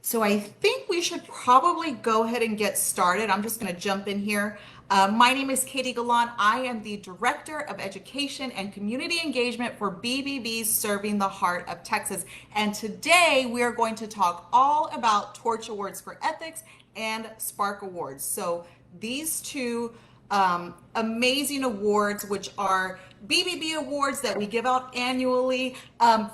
So I think we should probably go ahead and get started. I'm just going to jump in here. My name is Katie Galan. I am the Director of Education and Community Engagement for BBB Serving the Heart of Texas. And today we are going to talk all about Torch Awards for Ethics and Spark Awards. So these two amazing awards, which are BBB awards that we give out annually.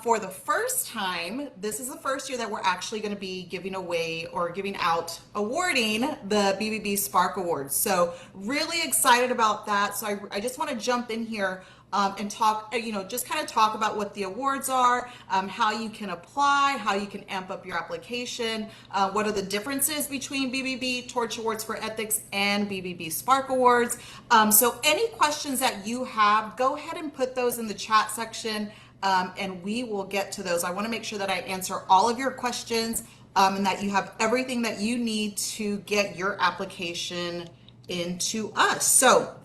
For the first time, this is the first year that we're actually going to be giving away or giving out, awarding the BBB Spark Awards. So really excited about that. So I just want to jump in here and talk, just kind of talk about what the awards are, how you can apply, how you can amp up your application, what are the differences between BBB Torch Awards for Ethics and BBB Spark Awards. So any questions that you have, go ahead and put those in the chat section, and we will get to those. I want to make sure that I answer all of your questions and that you have everything that you need to get your application into us. So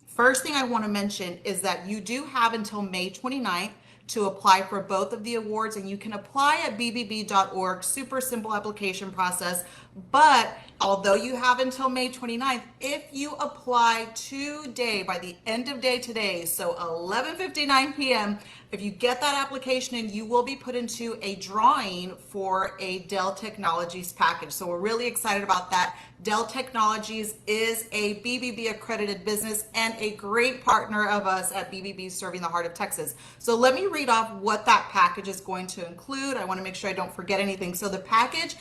first thing I want to mention is that you do have until May 29th to apply for both of the awards, and you can apply at bbb.org. Super simple application process. But although you have until May 29th, if you apply today, by the end of day today, so 11:59 p.m., if you get that application in, you will be put into a drawing for a Dell Technologies package. So we're really excited about that. Dell Technologies is a BBB accredited business and a great partner of us at BBB Serving the Heart of Texas. So let me read off what that package is going to include. I want to make sure I don't forget anything. So the package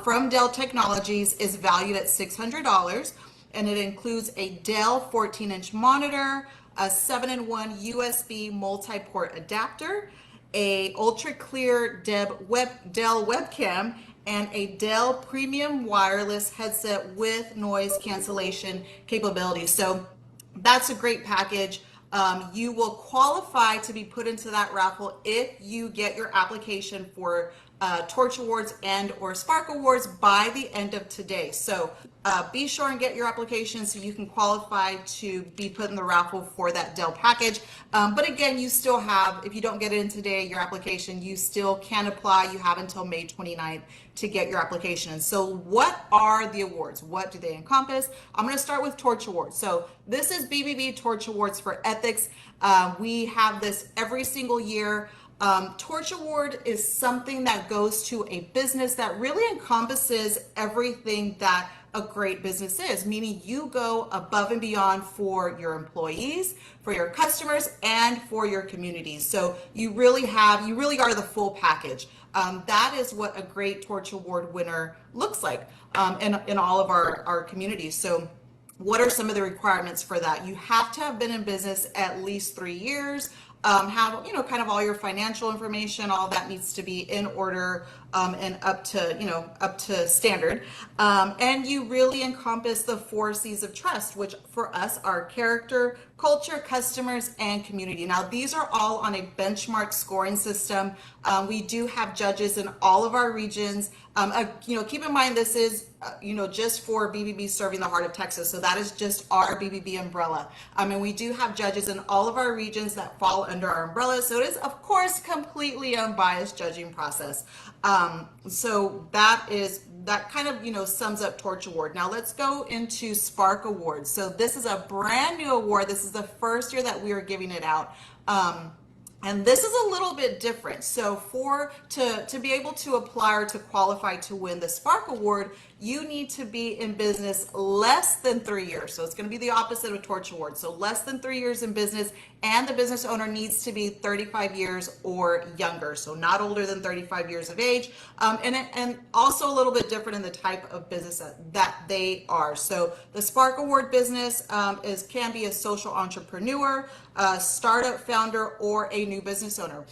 from Dell Technologies is valued at $600, and it includes a Dell 14-inch monitor, a 7-in-1 USB multi-port adapter, a ultra clear Dell webcam, and a Dell premium wireless headset with noise cancellation capabilities. So that's a great package. You will qualify to be put into that raffle if you get your application for Torch Awards and or Spark Awards by the end of today. So be sure and get your application so you can qualify to be put in the raffle for that Dell package. But again, you still have, if you don't get it in today, your application, you still can apply. You have until May 29th to get your application. And so what are the awards? What do they encompass? I'm going to start with Torch Awards. So this is BBB Torch Awards for Ethics. We have this every single year. Torch Award is something that goes to a business that really encompasses everything that a great business is, meaning you go above and beyond for your employees, for your customers, and for your communities. So you really are the full package. That is what a great Torch Award winner looks like in all of our communities. So what are some of the requirements for that? You have to have been in business at least 3 years. Have kind of all your financial information, all that needs to be in order and up to standard. And you really encompass the 4 C's of trust, which for us are character, culture, customers, and community. Now these are all on a benchmark scoring system. We do have judges in all of our regions. Keep in mind this is just for BBB Serving the Heart of Texas. So that is just our BBB umbrella. And we do have judges in all of our regions that fall under our umbrella. So it is, of course, completely unbiased judging process. So that kind of, sums up Torch Award. Now let's go into Spark Awards. So this is a brand new award. This is the first year that we are giving it out. And this is a little bit different. So to be able to apply or to qualify to win the Spark Award, you need to be in business less than 3 years. So it's going to be the opposite of Torch Award. So less than 3 years in business, and the business owner needs to be 35 years or younger. So not older than 35 years of age. And also a little bit different in the type of business that they are. So the Spark Award business can be a social entrepreneur, a startup founder, or a new business owner.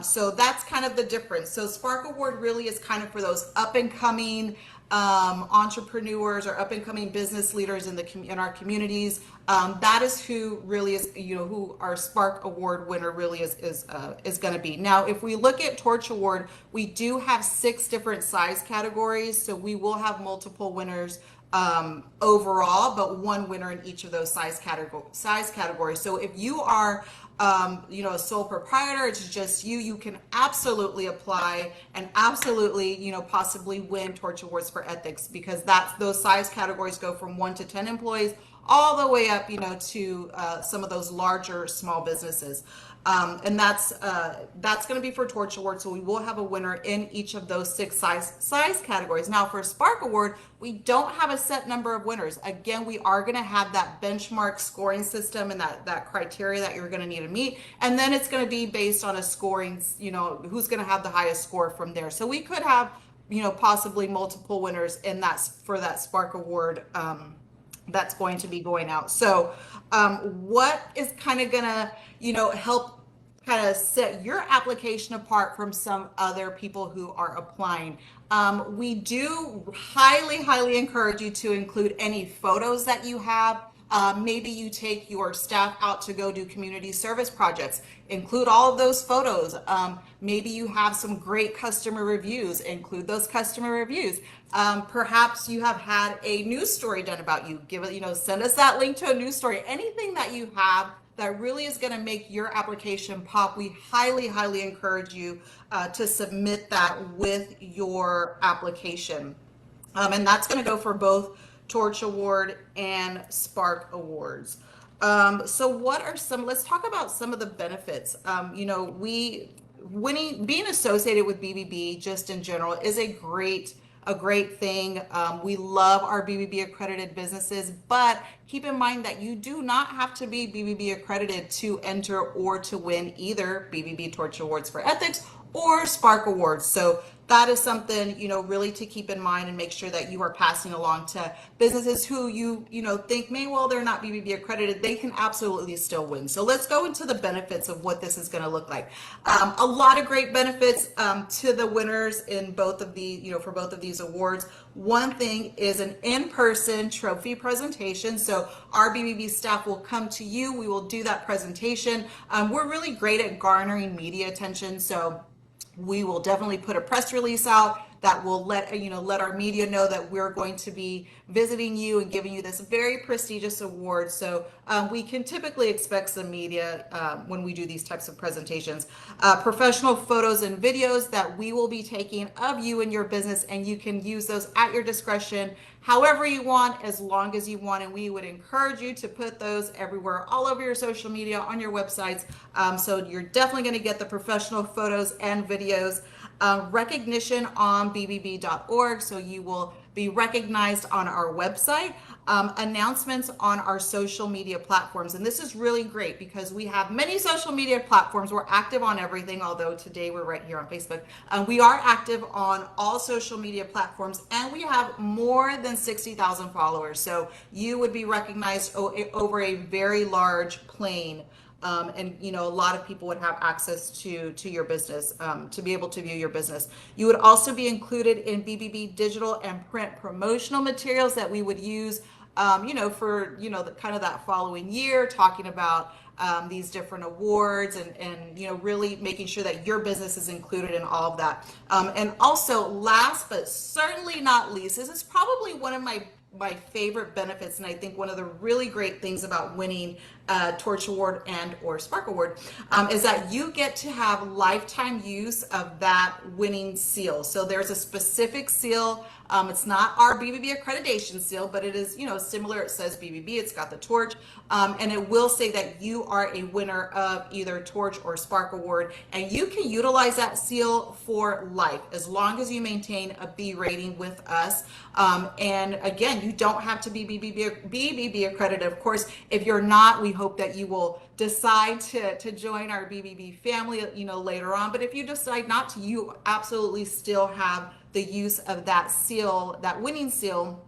So that's kind of the difference. So Spark Award really is kind of for those up and coming entrepreneurs or up and coming business leaders in our communities. That is who really is, who our Spark Award winner really is going to be. Now, if we look at Torch Award, we do have 6 different size categories. So we will have multiple winners overall, but one winner in each of those size categories. So if you are a sole proprietor, it's just you can absolutely apply and absolutely, possibly win Torch Awards for Ethics, because those size categories go from 1 to 10 employees all the way up, to some of those larger small businesses. And that's going to be for Torch Award. So we will have a winner in each of those 6 size categories. Now for Spark Award, we don't have a set number of winners. Again, we are going to have that benchmark scoring system and that criteria that you're going to need to meet. And then it's going to be based on a scoring, who's going to have the highest score from there. So we could have, possibly multiple winners for that Spark Award that's going to be going out. So what is kind of gonna, help kind of set your application apart from some other people who are applying? We do highly encourage you to include any photos that you have. Maybe you take your staff out to go do community service projects. Include all of those photos. Maybe you have some great customer reviews. Include those customer reviews. Perhaps you have had a news story done about you. Send us that link to a news story. Anything that you have that really is going to make your application pop, we highly encourage you to submit that with your application. And that's going to go for both Torch Award and Spark Awards. So let's talk about some of the benefits. Being associated with BBB just in general is a great thing. We love our BBB accredited businesses, but keep in mind that you do not have to be BBB accredited to enter or to win either BBB Torch Awards for Ethics or Spark Awards. So that is something, really to keep in mind and make sure that you are passing along to businesses who you think they're not BBB accredited. They can absolutely still win. So let's go into the benefits of what this is going to look like. A lot of great benefits to the winners in both of the, for both of these awards. One thing is an in-person trophy presentation. So our BBB staff will come to you. We will do that presentation. We're really great at garnering media attention. So we will definitely put a press release out that will let our media know that we're going to be visiting you and giving you this very prestigious award. So we can typically expect some media when we do these types of presentations. Professional photos and videos that we will be taking of you and your business, and you can use those at your discretion however you want, as long as you want. And we would encourage you to put those everywhere, all over your social media, on your websites. So you're definitely going to get the professional photos and videos. Recognition on bbb.org, so you will be recognized on our website. Announcements on our social media platforms, and this is really great because we have many social media platforms. We're active on everything, although today we're right here on Facebook. We are active on all social media platforms, and we have more than 60,000 followers, so you would be recognized over a very large plane. And a lot of people would have access to your business, to be able to view your business. You would also be included in BBB digital and print promotional materials that we would use, for the kind of that following year, talking about these different awards and really making sure that your business is included in all of that. And also, last but certainly not least, this is probably one of my favorite benefits, and I think one of the really great things about winning Torch Award and or Spark Award is that you get to have lifetime use of that winning seal. So there's a specific seal. It's not our BBB accreditation seal, but it is similar. It says BBB. It's got the torch, and it will say that you are a winner of either Torch or Spark Award, and you can utilize that seal for life as long as you maintain a B rating with us. And again, you don't have to be BBB accredited. Of course, if you're not, we hope that you will decide to join our BBB family, later on. But if you decide not to, you absolutely still have the use of that seal, that winning seal,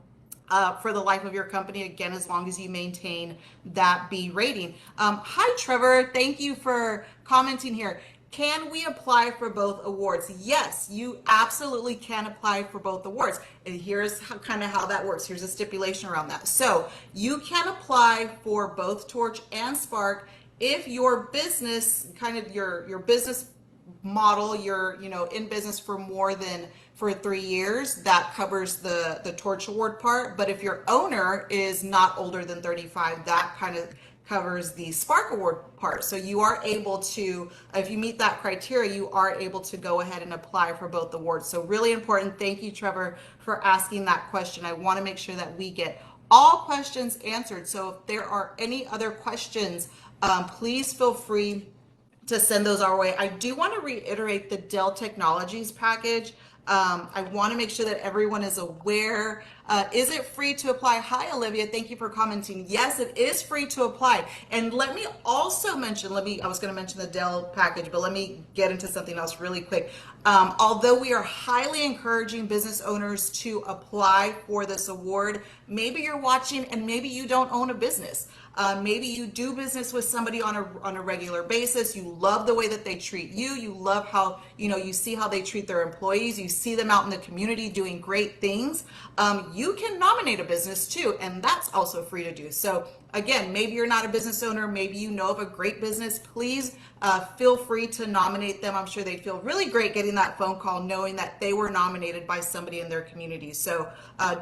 for the life of your company, again, as long as you maintain that B rating. Hi, Trevor. Thank you for commenting here. Can we apply for both awards? Yes, you absolutely can apply for both awards. And here's how that works. Here's a stipulation around that. So you can apply for both Torch and Spark if your business, your business model, you're in business for more than 3 years, that covers the Torch Award part. But if your owner is not older than 35, that kind of covers the Spark Award part. So you are able to, if you meet that criteria, you are able to go ahead and apply for both awards. So really important. Thank you, Trevor, for asking that question. I want to make sure that we get all questions answered. So if there are any other questions, please feel free to send those our way. I do want to reiterate the Dell Technologies package. I want to make sure that everyone is aware. Is it free to apply? Hi, Olivia. Thank you for commenting. Yes, it is free to apply. And let me also mention, I was going to mention the Dell package, but let me get into something else really quick. Although we are highly encouraging business owners to apply for this award, maybe you're watching and maybe you don't own a business. Maybe you do business with somebody on a regular basis. You love the way that they treat you. You love how, you see how they treat their employees. You see them out in the community doing great things. You can nominate a business too, and that's also free to do. So again, maybe you're not a business owner. Maybe you know of a great business. Please feel free to nominate them. I'm sure they'd feel really great getting that phone call knowing that they were nominated by somebody in their community. So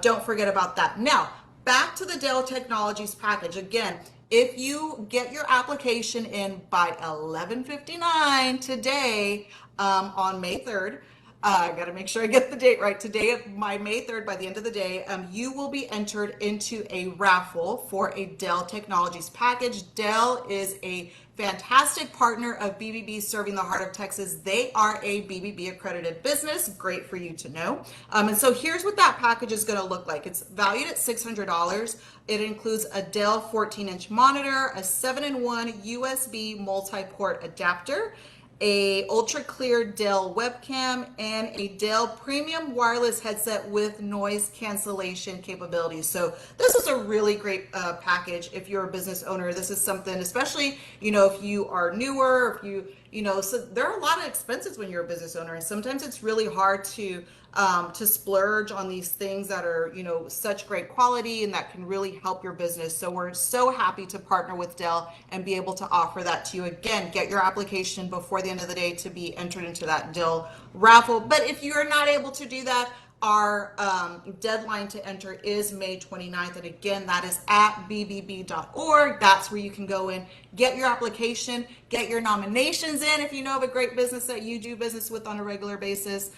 don't forget about that. Now, back to the Dell Technologies package. Again, if you get your application in by 11:59 today on May 3rd, I got to make sure I get the date right. Today, by May 3rd, by the end of the day, you will be entered into a raffle for a Dell Technologies package. Dell is a fantastic partner of BBB Serving the Heart of Texas. They are a BBB accredited business. Great for you to know. And so here's what that package is going to look like. It's valued at $600. It includes a Dell 14-inch monitor, a 7-in-1 USB multi-port adapter, a ultra clear Dell webcam, and a Dell premium wireless headset with noise cancellation capabilities. So this is a really great package if you're a business owner. This is something, especially, if you are newer, so there are a lot of expenses when you're a business owner, and sometimes it's really hard to splurge on these things that are, such great quality and that can really help your business. So we're so happy to partner with Dell and be able to offer that to you. Again, get your application before the end of the day to be entered into that Dell raffle. But if you're not able to do that, our deadline to enter is May 29th. And again, that is at bbb.org. That's where you can go in, get your application, get your nominations in if you know of a great business that you do business with on a regular basis.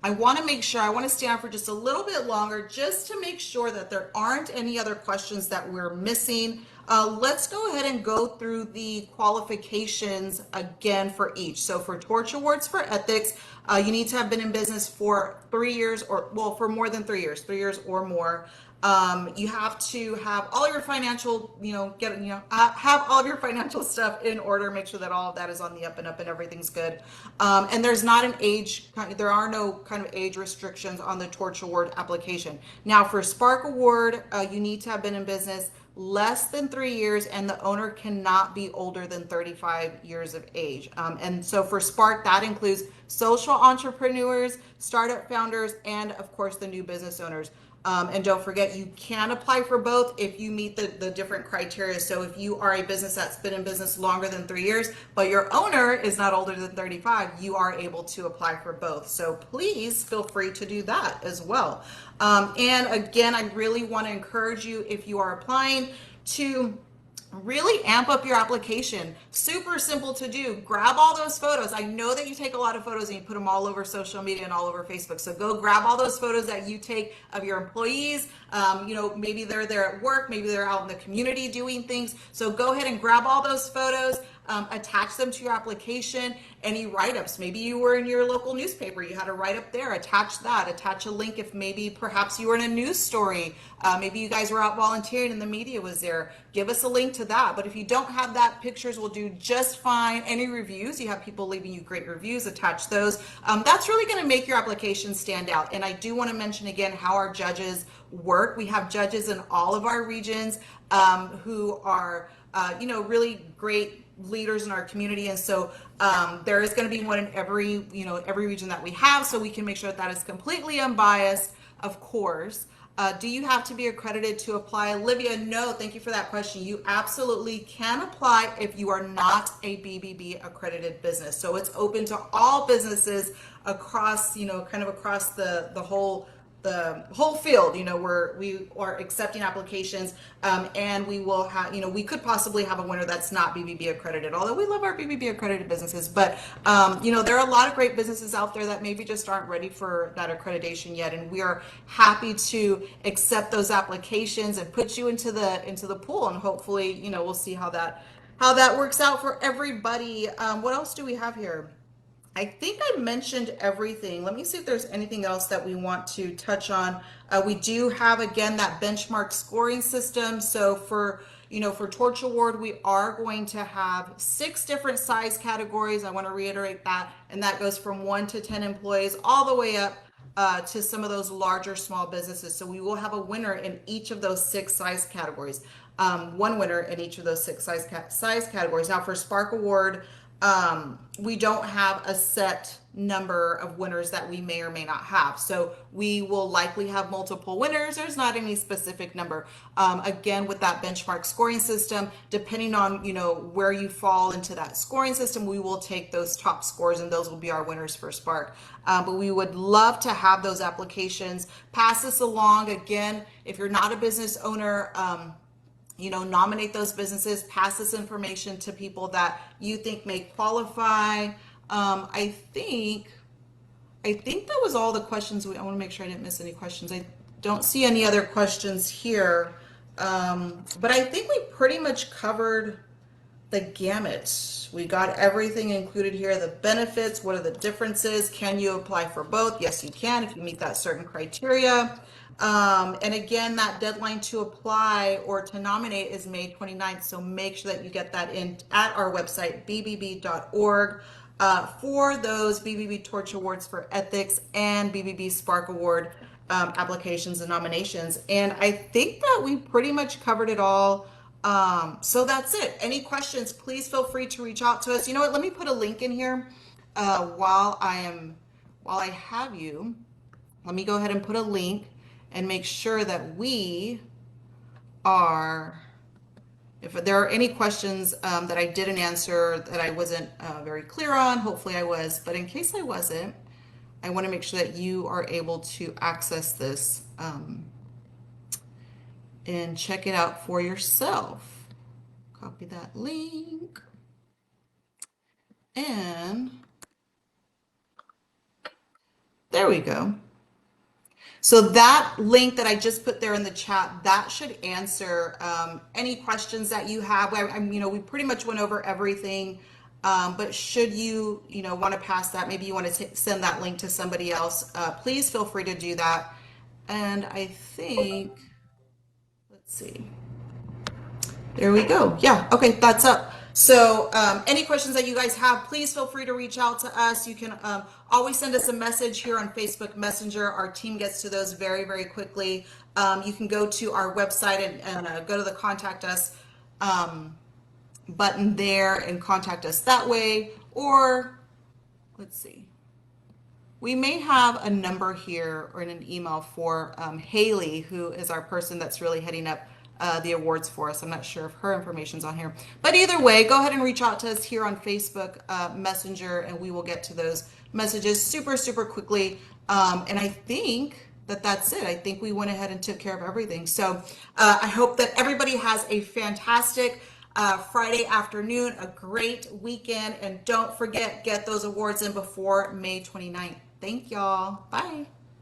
I want to stay on for just a little bit longer just to make sure that there aren't any other questions that we're missing. Let's go ahead and go through the qualifications again for each. So for Torch Awards for Ethics, you need to have been in business for 3 years for more than 3 years, 3 years or more. You have to have all your financial, have all of your financial stuff in order, make sure that all of that is on the up and up and everything's good. And there are no kind of age restrictions on the Torch Award application. Now for Spark Award, you need to have been in business less than 3 years, and the owner cannot be older than 35 years of age. And so for Spark, that includes social entrepreneurs, startup founders, and of course the new business owners. And don't forget, you can apply for both if you meet the different criteria. So if you are a business that's been in business longer than 3 years, but your owner is not older than 35, you are able to apply for both. So please feel free to do that as well. And again, I really want to encourage you, if you are applying, to really amp up your application. Super simple to do. Grab all those photos. I know that you take a lot of photos and you put them all over social media and all over Facebook. So go grab all those photos that you take of your employees. Maybe they're there at work, maybe they're out in the community doing things. So go ahead and grab all those photos, attach them to your application. Any write-ups, maybe you were in your local newspaper, you had a write-up there, attach that, attach a link if maybe perhaps you were in a news story, maybe you guys were out volunteering and the media was there, give us a link to that. But if you don't have that, pictures will do just fine. Any reviews, you have people leaving you great reviews, attach those. That's really going to make your application stand out. And I do want to mention again how our judges work. We have judges in all of our regions who are really great leaders in our community, and so there is going to be one in every region that we have, so we can make sure that is completely unbiased, of course. Do you have to be accredited to apply? Olivia, no, thank you for that question. You absolutely can apply if you are not a BBB accredited business. So it's open to all businesses across, across the the whole field. We are accepting applications, and we will have, we could possibly have a winner that's not BBB accredited, although we love our BBB accredited businesses. But, there are a lot of great businesses out there that maybe just aren't ready for that accreditation yet. And we are happy to accept those applications and put you into the pool. And hopefully, we'll see how that works out for everybody. What else do we have here? I think I mentioned everything. Let me see if there's anything else that we want to touch on. We do have, again, that benchmark scoring system. So for Torch Award, we are going to have 6 different size categories. I want to reiterate that. And that goes from 1 to 10 employees all the way up to some of those larger small businesses. So we will have a winner in each of those 6 size categories. One winner in each of those 6 size categories. Now for Spark Award, we don't have a set number of winners that we may or may not have. So we will likely have multiple winners. There's not any specific number. Again, with that benchmark scoring system, depending on, where you fall into that scoring system, we will take those top scores and those will be our winners for Spark. But we would love to have those applications. Pass this along. Again, if you're not a business owner, nominate those businesses, pass this information to people that you think may qualify. I think that was all the questions. I want to make sure I didn't miss any questions. I don't see any other questions here. But I think we pretty much covered the gamut. We got everything included here. The benefits, what are the differences? Can you apply for both? Yes, you can if you meet that certain criteria. And again, that deadline to apply or to nominate is May 29th. So make sure that you get that in at our website, bbb.org, for those BBB Torch Awards for Ethics and BBB Spark Award applications and nominations. And I think that we pretty much covered it all. So that's it. Any questions, please feel free to reach out to us. You know what? Let me put a link in here while I have you. Let me go ahead and put a link and make sure that we are, if there are any questions that I didn't answer that I wasn't very clear on, hopefully I was, but in case I wasn't, I want to make sure that you are able to access this and check it out for yourself. Copy that link and there we go. So that link that I just put there in the chat, that should answer any questions that you have. We pretty much went over everything, but should you, want to pass that, maybe you want to send that link to somebody else, please feel free to do that. And I think, let's see, there we go. Yeah, okay, that's up. So any questions that you guys have, please feel free to reach out to us. You can always send us a message here on Facebook Messenger. Our team gets to those very, very quickly. You can go to our website and go to the Contact Us button there and contact us that way. Or let's see, we may have a number here or in an email for Haley, who is our person that's really heading up the awards for us. I'm not sure if her information's on here, but either way, go ahead and reach out to us here on Facebook Messenger, and we will get to those messages super, super quickly. And I think that's it. I think we went ahead and took care of everything. So I hope that everybody has a fantastic Friday afternoon, a great weekend, and don't forget, get those awards in before May 29th. Thank y'all. Bye.